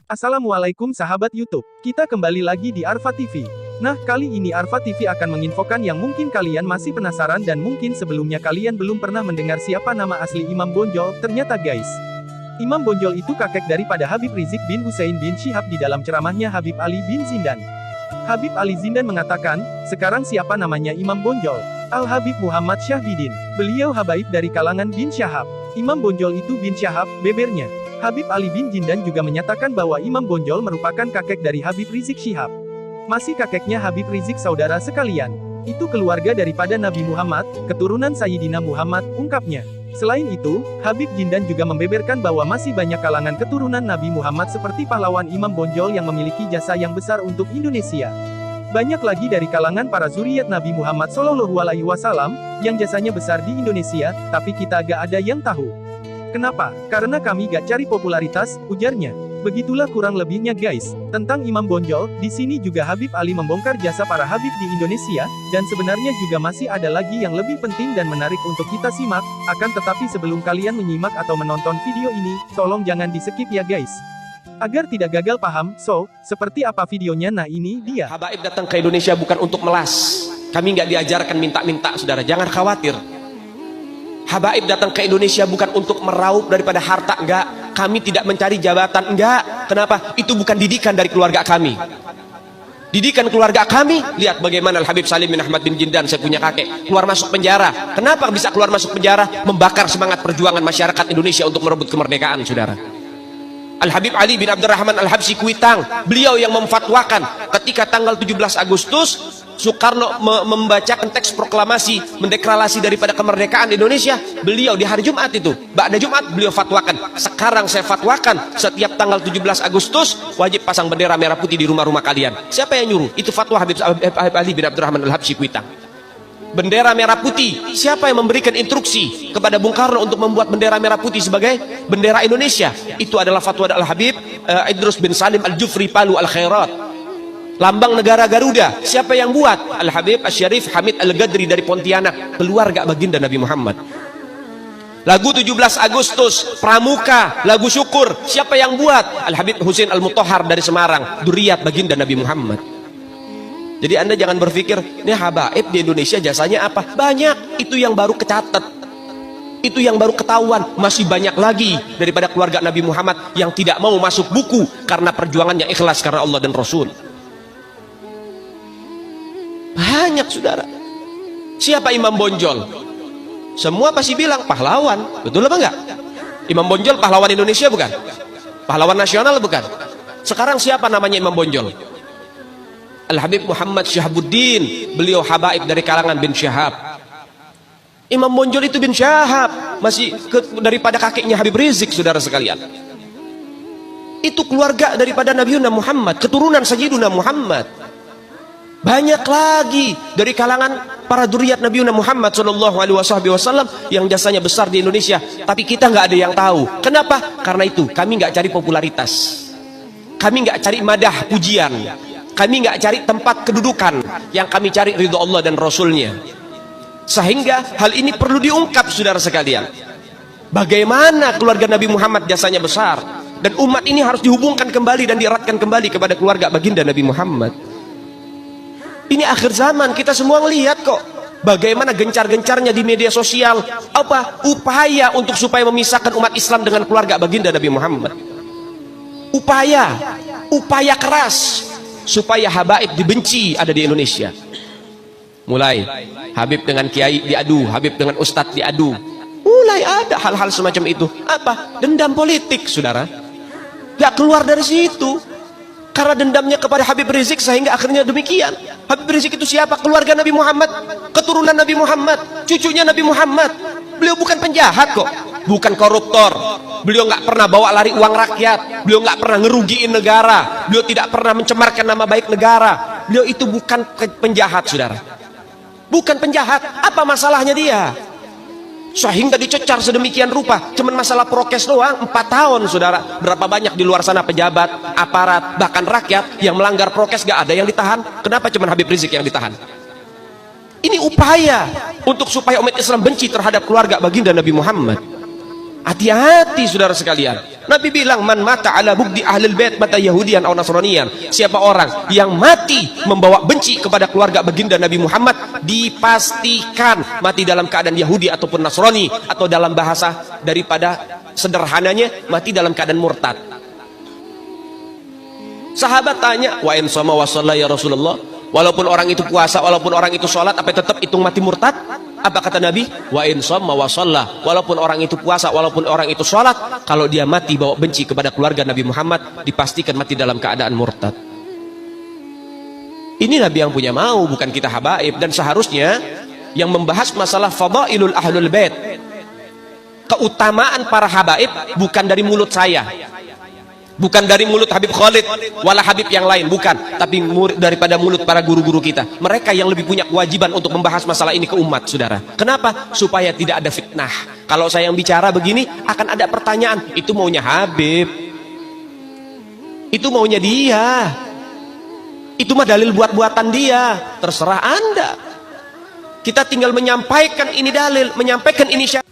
Assalamualaikum sahabat YouTube. Kita kembali lagi di Arfa TV. Nah, kali ini Arfa TV akan menginfokan yang mungkin kalian masih penasaran dan mungkin sebelumnya kalian belum pernah mendengar siapa nama asli Imam Bonjol. Ternyata guys, Imam Bonjol itu kakek daripada Habib Rizik bin Hussein bin Syihab. Di dalam ceramahnya Habib Ali bin Zindan, Habib Ali Zindan mengatakan, sekarang siapa namanya Imam Bonjol? Al-Habib Muhammad Syahbidin. Beliau habaib dari kalangan bin Syahab. Imam Bonjol itu bin Syahab, bebernya. Habib Ali bin Zindan juga menyatakan bahwa Imam Bonjol merupakan kakek dari Habib Rizik Syihab. Masih kakeknya Habib Rizik saudara sekalian. Itu keluarga daripada Nabi Muhammad, keturunan Sayyidina Muhammad, ungkapnya. Selain itu, Habib Zindan juga membeberkan bahwa masih banyak kalangan keturunan Nabi Muhammad seperti pahlawan Imam Bonjol yang memiliki jasa yang besar untuk Indonesia. Banyak lagi dari kalangan para zuriat Nabi Muhammad SAW, yang jasanya besar di Indonesia, tapi kita gak ada yang tahu. Kenapa? Karena kami gak cari popularitas, ujarnya. Begitulah kurang lebihnya guys, tentang Imam Bonjol. Di sini juga Habib Ali membongkar jasa para Habib di Indonesia, dan sebenarnya juga masih ada lagi yang lebih penting dan menarik untuk kita simak. Akan tetapi sebelum kalian menyimak atau menonton video ini, tolong jangan di skip ya guys. Agar tidak gagal paham, seperti apa videonya? Nah ini dia. Habaib datang ke Indonesia bukan untuk melas. Kami nggak diajarkan minta-minta, saudara. Jangan khawatir. Habaib datang ke Indonesia bukan untuk meraup daripada harta, enggak. Kami tidak mencari jabatan, enggak. Kenapa? Itu bukan didikan dari keluarga kami. Didikan keluarga kami, lihat bagaimana Al-Habib Salim bin Ahmad bin Zindan, saya punya kakek, keluar masuk penjara. Kenapa bisa keluar masuk penjara? Membakar semangat perjuangan masyarakat Indonesia untuk merebut kemerdekaan, saudara. Al-Habib Ali bin Abdurrahman Al-Habsyi Kuitang, beliau yang memfatwakan ketika tanggal 17 Agustus Soekarno membacakan teks proklamasi mendeklarasi daripada kemerdekaan Indonesia. Beliau di hari Jumat itu, ba'da Jumat, beliau fatwakan, sekarang saya fatwakan setiap tanggal 17 Agustus wajib pasang bendera merah putih di rumah-rumah kalian. Siapa yang nyuruh? Itu fatwa Habib Ali bin Abdurrahman Al-Habsyi Kuitang. Bendera merah putih, siapa yang memberikan instruksi kepada Bung Karno untuk membuat bendera merah putih sebagai bendera Indonesia? Itu adalah fatwa Al-Habib Idrus bin Salim Al-Jufri Palu Al-Khairat. Lambang negara Garuda, siapa yang buat? Al-Habib Asy-Syarif Hamid Al-Gadri dari Pontianak, keluarga baginda Nabi Muhammad. Lagu 17 Agustus Pramuka, lagu syukur, siapa yang buat? Al-Habib Husain Al-Mutahhar dari Semarang, dzurriyyat baginda Nabi Muhammad. Jadi Anda jangan berpikir, ini habaib di Indonesia jasanya apa? Banyak, itu yang baru kecatat. Itu yang baru ketahuan. Masih banyak lagi daripada keluarga Nabi Muhammad yang tidak mau masuk buku karena perjuangannya ikhlas karena Allah dan Rasul. Banyak, saudara. Siapa Imam Bonjol? Semua pasti bilang pahlawan. Betul apa enggak? Imam Bonjol pahlawan Indonesia bukan? Pahlawan nasional bukan? Sekarang siapa namanya Imam Bonjol? Al-Habib Muhammad Syahabuddin, beliau habaib dari kalangan bin Syahab. Imam Bonjol itu bin Syahab, masih daripada kakeknya Habib Rizik, saudara sekalian. Itu keluarga daripada Nabi Muhammad, keturunan Sayyidina Muhammad. Banyak lagi dari kalangan para dzurriyyat Nabi Muhammad SAW yang jasanya besar di Indonesia, tapi kita nggak ada yang tahu. Kenapa? Karena itu kami nggak cari popularitas, kami nggak cari madah pujian, kami nggak cari tempat kedudukan, yang kami cari ridho Allah dan Rasulnya. Sehingga hal ini perlu diungkap, saudara sekalian. Bagaimana keluarga Nabi Muhammad jasanya besar, dan umat ini harus dihubungkan kembali dan dieratkan kembali kepada keluarga baginda Nabi Muhammad. Ini akhir zaman, kita semua melihat kok bagaimana gencar-gencarnya di media sosial apa upaya untuk supaya memisahkan umat Islam dengan keluarga baginda Nabi Muhammad. Upaya keras supaya habaib dibenci ada di Indonesia. Mulai Habib dengan kiai diadu, Habib dengan ustadz diadu. Mulai ada hal-hal semacam itu. Apa? Dendam politik, saudara. Gak keluar dari situ. Karena dendamnya kepada Habib Rizik sehingga akhirnya demikian. Habib Rizik itu siapa? Keluarga Nabi Muhammad, keturunan Nabi Muhammad, cucunya Nabi Muhammad. Beliau bukan penjahat kok, bukan koruptor. Beliau nggak pernah bawa lari uang rakyat. Beliau nggak pernah ngerugiin negara. Beliau tidak pernah mencemarkan nama baik negara. Beliau itu bukan penjahat, saudara. Bukan penjahat. Apa masalahnya dia? Sehingga dicecar sedemikian rupa. Cuman masalah prokes doang, 4 tahun, saudara. Berapa banyak di luar sana pejabat, aparat, bahkan rakyat yang melanggar prokes gak ada yang ditahan. Kenapa cuman Habib Rizik yang ditahan? Ini upaya untuk supaya umat Islam benci terhadap keluarga baginda Nabi Muhammad. Hati-hati saudara sekalian. Nabi bilang, man mata ala bugdi ahlul bait mata yahudian atau nasranian. Siapa orang yang mati membawa benci kepada keluarga baginda Nabi Muhammad, dipastikan mati dalam keadaan Yahudi ataupun Nasrani, atau dalam bahasa daripada sederhananya, mati dalam keadaan murtad. Sahabat tanya, wa in shoma wa shalla ya Rasulullah, walaupun orang itu puasa, walaupun orang itu sholat, apa tetap hitung mati murtad? Apa kata Nabi? Wa in shoma wa shalla, walaupun orang itu puasa, walaupun orang itu sholat, kalau dia mati bawa benci kepada keluarga Nabi Muhammad, dipastikan mati dalam keadaan murtad. Ini Nabi yang punya mau, bukan kita habaib. Dan seharusnya yang membahas masalah fadailul ahlul bait, keutamaan para habaib, bukan dari mulut saya, bukan dari mulut Habib Khalid wala Habib yang lain, bukan, tapi daripada mulut para guru-guru kita. Mereka yang lebih punya kewajiban untuk membahas masalah ini ke umat, saudara. Kenapa? Supaya tidak ada fitnah. Kalau saya yang bicara begini, akan ada pertanyaan, itu maunya Habib, itu maunya dia, itu mah dalil buat-buatan dia. Terserah Anda. Kita tinggal menyampaikan ini dalil, menyampaikan ini syarat.